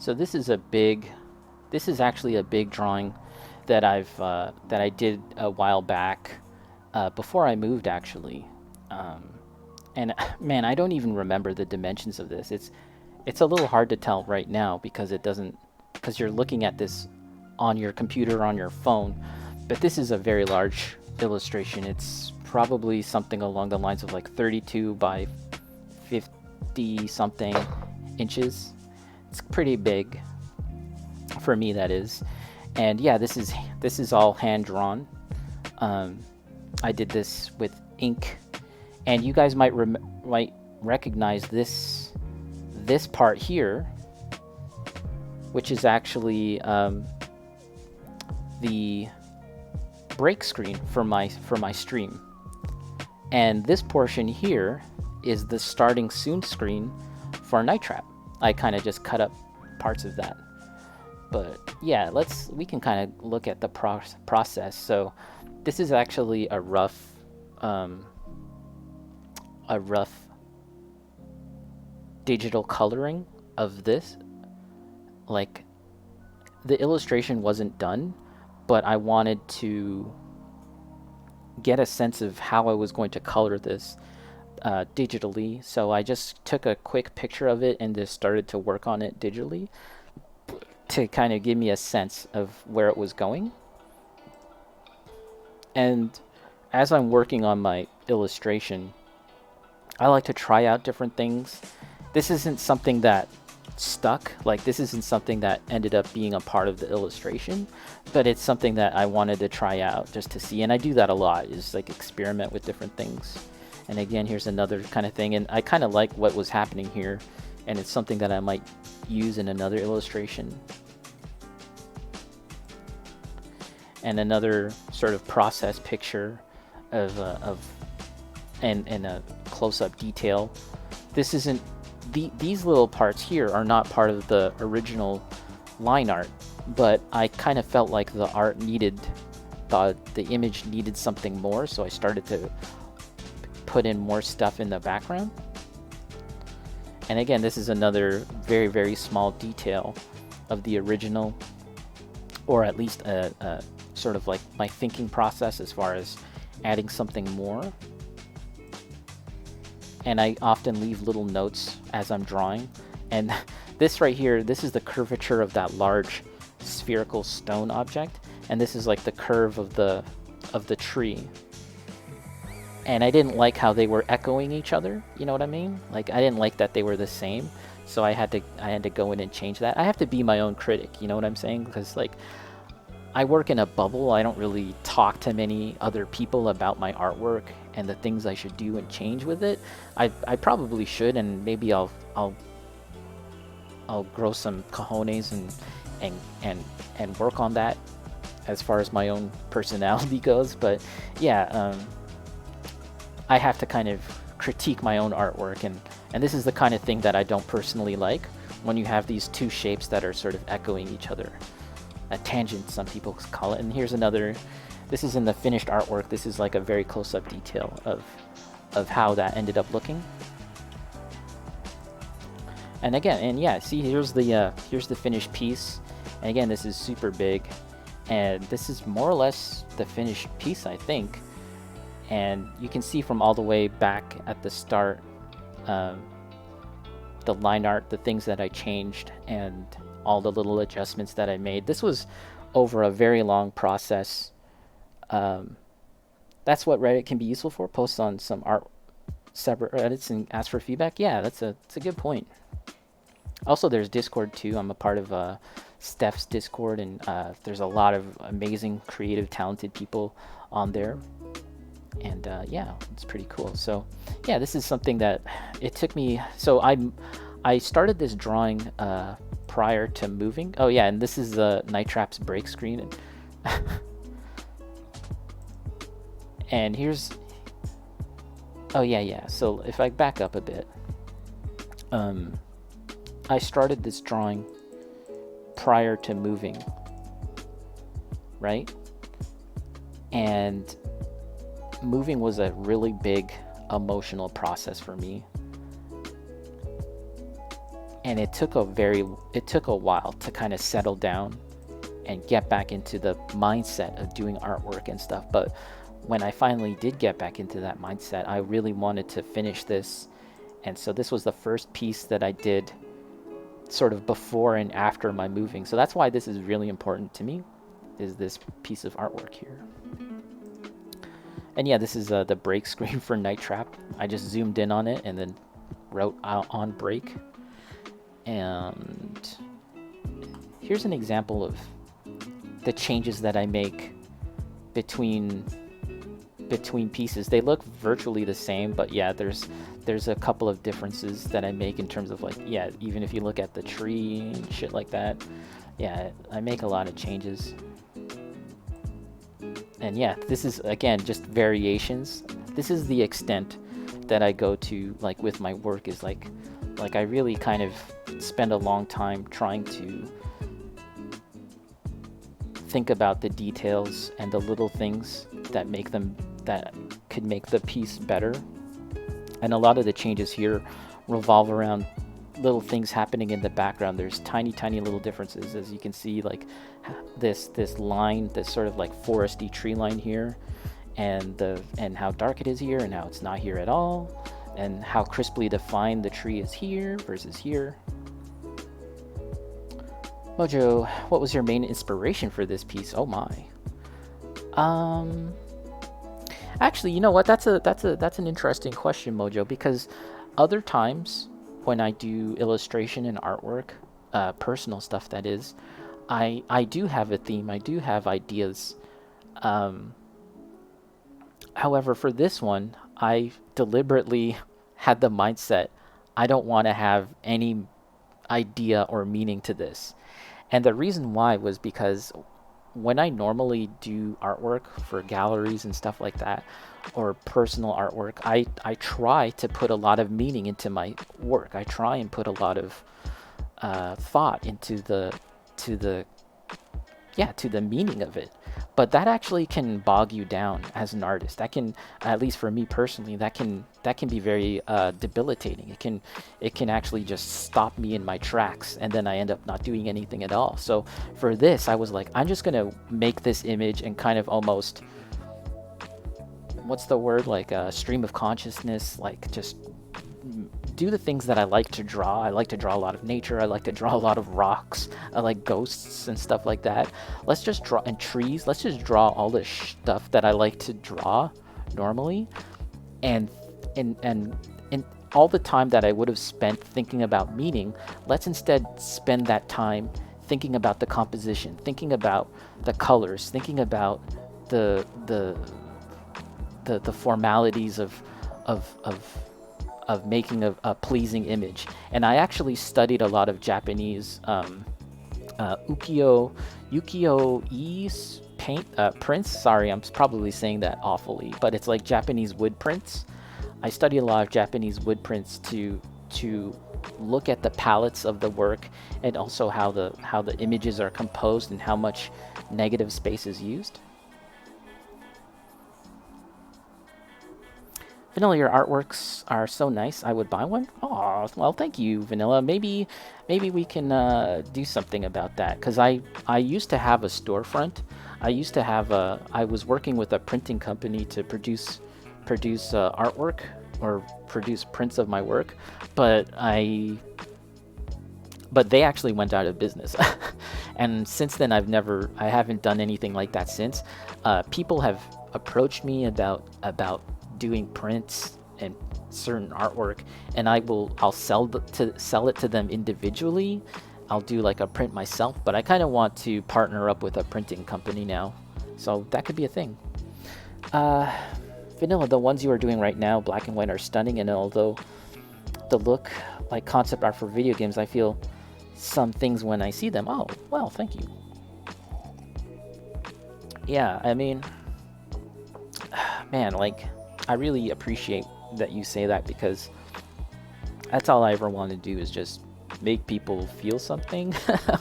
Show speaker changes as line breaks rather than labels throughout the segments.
So this is actually a big drawing that I did a while back, before I moved actually. Um, and man, I don't even remember the dimensions of this. It's a little hard to tell right now because it doesn't because you're looking at this on your computer on your phone. But this is a very large illustration. It's probably something along the lines of like 32 by 50 something inches. It's pretty big for me, that is. And yeah, this is all hand drawn. Um, I did this with ink, and you guys might recognize this part here, which is actually the break screen for my stream, and this portion here is the starting soon screen for Night Trap. I kind of just cut up parts of that. But yeah, we can kind of look at the process. So this is actually um, a rough digital coloring of this. Like, the illustration wasn't done, but I wanted to get a sense of how I was going to color this digitally. So I just took a quick picture of it and just started to work on it digitally to kind of give me a sense of where it was going. And as I'm working on my illustration, I like to try out different things. This isn't something that stuck, like this isn't something that ended up being a part of the illustration, but it's something that I wanted to try out just to see. And I do that a lot, is like experiment with different things. And again, here's another kind of thing, and I kind of like what was happening here, and it's something that I might use in another illustration. And another sort of process picture of and a close-up detail. This isn't these little parts here are not part of the original line art, but I kind of felt like the art needed the image needed something more, so I started to put in more stuff in the background. And again, this is another very, very small detail of the original, or at least a sort of like my thinking process as far as adding something more. And I often leave little notes as I'm drawing. And this right here, this is the curvature of that large spherical stone object, and this is like the curve of the tree. And I didn't like how they were echoing each other, you know what I mean? Like, I didn't like that they were the same, so I had to go in and change that. I have to be my own critic, you know what I'm saying? Because like, I work in a bubble. I don't really talk to many other people about my artwork and the things I should do and change with it. I probably should, and maybe I'll grow some cojones and work on that as far as my own personality goes. But yeah, I have to kind of critique my own artwork, and this is the kind of thing that I don't personally like, when you have these two shapes that are sort of echoing each other. A tangent, some people call it. And here's another. This is in the finished artwork. This is like a very close-up detail of how that ended up looking. And again, and yeah, see, here's the finished piece. And again, this is super big, and this is more or less the finished piece, I think. And you can see from all the way back at the start, the line art, the things that I changed, and all the little adjustments that I made. This was over a very long process. That's what Reddit can be useful for. Post on some art subreddits and ask for feedback. Yeah, that's a good point. Also, there's Discord too. I'm a part of Steph's Discord, and there's a lot of amazing, creative, talented people on there. And yeah, it's pretty cool. So yeah, this is something that it took me. So I started this drawing prior to moving. Oh yeah, and this is the Night Trap's break screen. And here's, oh yeah. So if I back up a bit, I started this drawing prior to moving, right? And moving was a really big emotional process for me. and it took a while to kind of settle down and get back into the mindset of doing artwork and stuff. But when I finally did get back into that mindset, I really wanted to finish this. And so this was the first piece that I did sort of before and after my moving. So that's why this is really important to me, is this piece of artwork here. And yeah, this is the break screen for Night Trap. I just zoomed in on it and then wrote out on break. And here's an example of the changes that I make between pieces. They look virtually the same, but yeah, there's a couple of differences that I make in terms of, like, yeah, even if you look at the tree and shit like that, yeah, I make a lot of changes. And yeah, this is, again, just variations. This is the extent that I go to, like, with my work, is like I really kind of spend a long time trying to think about the details and the little things that could make the piece better. And a lot of the changes here revolve around little things happening in the background. There's tiny little differences, as you can see, like this line, this sort of like foresty tree line here, and how dark it is here, and how it's not here at all, and how crisply defined the tree is here versus here. Mojo, what was your main inspiration for this piece? Oh my. Actually, you know what? That's an interesting question, Mojo, because other times when I do illustration and artwork, personal stuff that is, I do have a theme. I do have ideas. However, for this one, I deliberately had the mindset, I don't want to have any idea or meaning to this. And the reason why was because when I normally do artwork for galleries and stuff like that, or personal artwork, I try to put a lot of meaning into my work. I try and put a lot of thought into the meaning of it. But that actually can bog you down as an artist. That can, at least for me personally, that can be very debilitating. It can actually just stop me in my tracks, and then I end up not doing anything at all. So for this, I was like, I'm just gonna make this image and kind of almost, what's the word, like a stream of consciousness, like just do the things that I like to draw. I like to draw a lot of nature. I like to draw a lot of rocks. I like ghosts and stuff like that. Let's just draw, and trees. Let's just draw all the stuff that I like to draw normally, and all the time that I would have spent thinking about meaning, let's instead spend that time thinking about the composition, thinking about the colors, thinking about the formalities of making a pleasing image. And I actually studied a lot of Japanese ukiyo-e prints. Sorry, I'm probably saying that awfully, but it's like Japanese wood prints. I studied a lot of Japanese wood prints to look at the palettes of the work, and also how the images are composed and how much negative space is used. Vanilla, your artworks are so nice. I would buy one. Oh, well, thank you, Vanilla. Maybe we can do something about that, because I used to have a storefront. I was working with a printing company to produce artwork, or produce prints of my work, but they actually went out of business. And since then, I haven't done anything like that since. People have approached me about doing prints and certain artwork, and I'll sell it to them individually. I'll do like a print myself, but I kind of want to partner up with a printing company now, so that could be a thing. Vanilla, the ones you are doing right now, black and white, are stunning, and although the look like concept art for video games, I feel some things when I see them. Oh, well, thank you. Yeah, I mean, man, like, I really appreciate that you say that, because that's all I ever want to do, is just make people feel something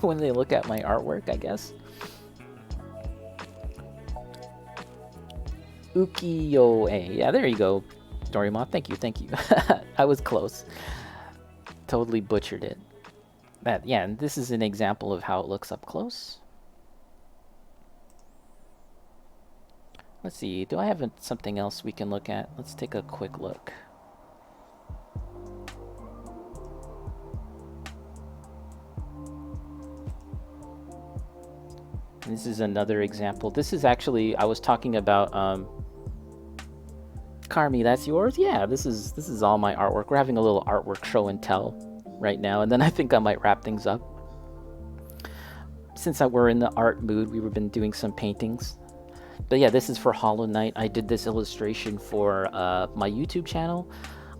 when they look at my artwork, I guess. Ukiyo-e. Yeah, there you go, Dorima. Thank you. I was close. Totally butchered it. That, yeah, and this is an example of how it looks up close. Let's see, do I have something else we can look at? Let's take a quick look. This is another example. This is actually, I was talking about, Carmi, that's yours? Yeah, this is all my artwork. We're having a little artwork show and tell right now, and then I think I might wrap things up. Since we're in the art mood, we've been doing some paintings. But yeah, this is for Hollow Knight. I did this illustration for my YouTube channel.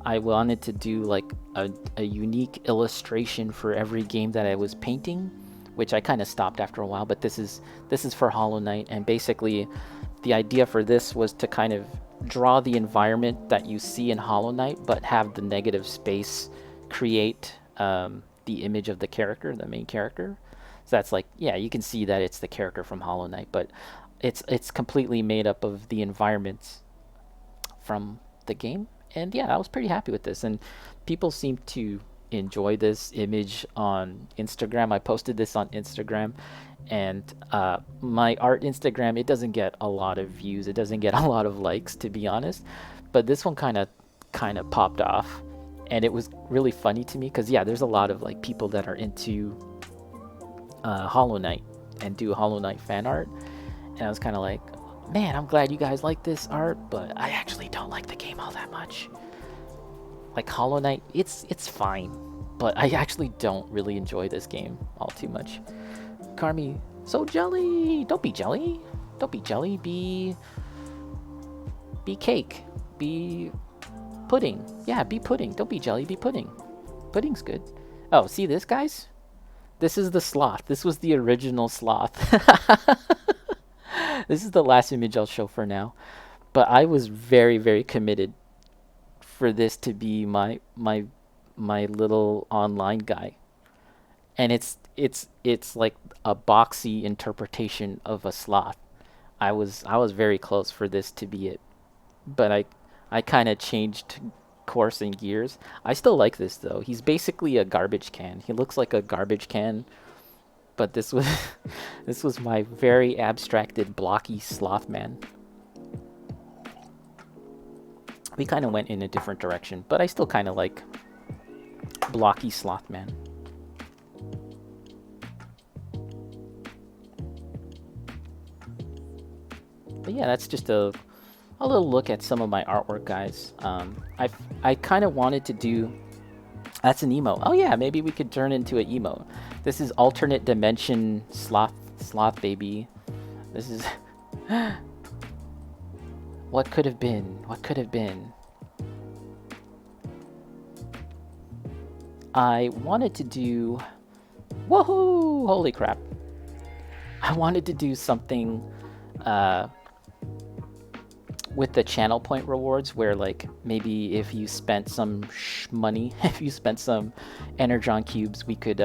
I wanted to do like a unique illustration for every game that I was painting, which I kind of stopped after a while, but this is for Hollow Knight, and basically the idea for this was to kind of draw the environment that you see in Hollow Knight, but have the negative space create the image of the character, the main character. So that's like, yeah, you can see that it's the character from Hollow Knight, but it's completely made up of the environments from the game. And yeah, I was pretty happy with this, and people seem to enjoy this image on Instagram. I posted this on Instagram, and my art Instagram, it doesn't get a lot of views, it doesn't get a lot of likes, to be honest, but this one kind of popped off, and it was really funny to me because yeah, there's a lot of like people that are into Hollow Knight and do Hollow Knight fan art, and I was kind of like, man, I'm glad you guys like this art, but I actually don't like the game all that much. Like Hollow Knight, it's fine, but I actually don't really enjoy this game all too much. Carmi, so jelly! Don't be jelly. Don't be jelly. Be cake. Be pudding. Yeah, be pudding. Don't be jelly. Be pudding. Pudding's good. Oh, see this, guys? This is the sloth. This was the original sloth. This is the last image I'll show for now. But I was very, very committed for this to be my little online guy. And it's like a boxy interpretation of a sloth. I was very close for this to be it. But I kind of changed course and gears. I still like this though. He's basically a garbage can. He looks like a garbage can, but this was this was my very abstracted blocky sloth man. We kind of went in a different direction, but I still kind of like blocky sloth man. But yeah, that's just a little look at some of my artwork, guys. I kind of wanted to do. That's an emo. Oh yeah, maybe we could turn into an emo. This is alternate dimension sloth baby. This is what could have been. What could have been. I wanted to do. Woohoo! Holy crap! I wanted to do something. With the channel point rewards, where like maybe if you spent some money, if you spent some Energon cubes, we could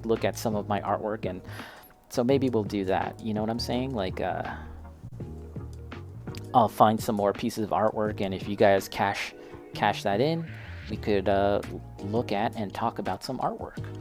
look at some of my artwork, and so maybe we'll do that. You know what I'm saying? Like I'll find some more pieces of artwork, and if you guys cash that in, we could look at and talk about some artwork.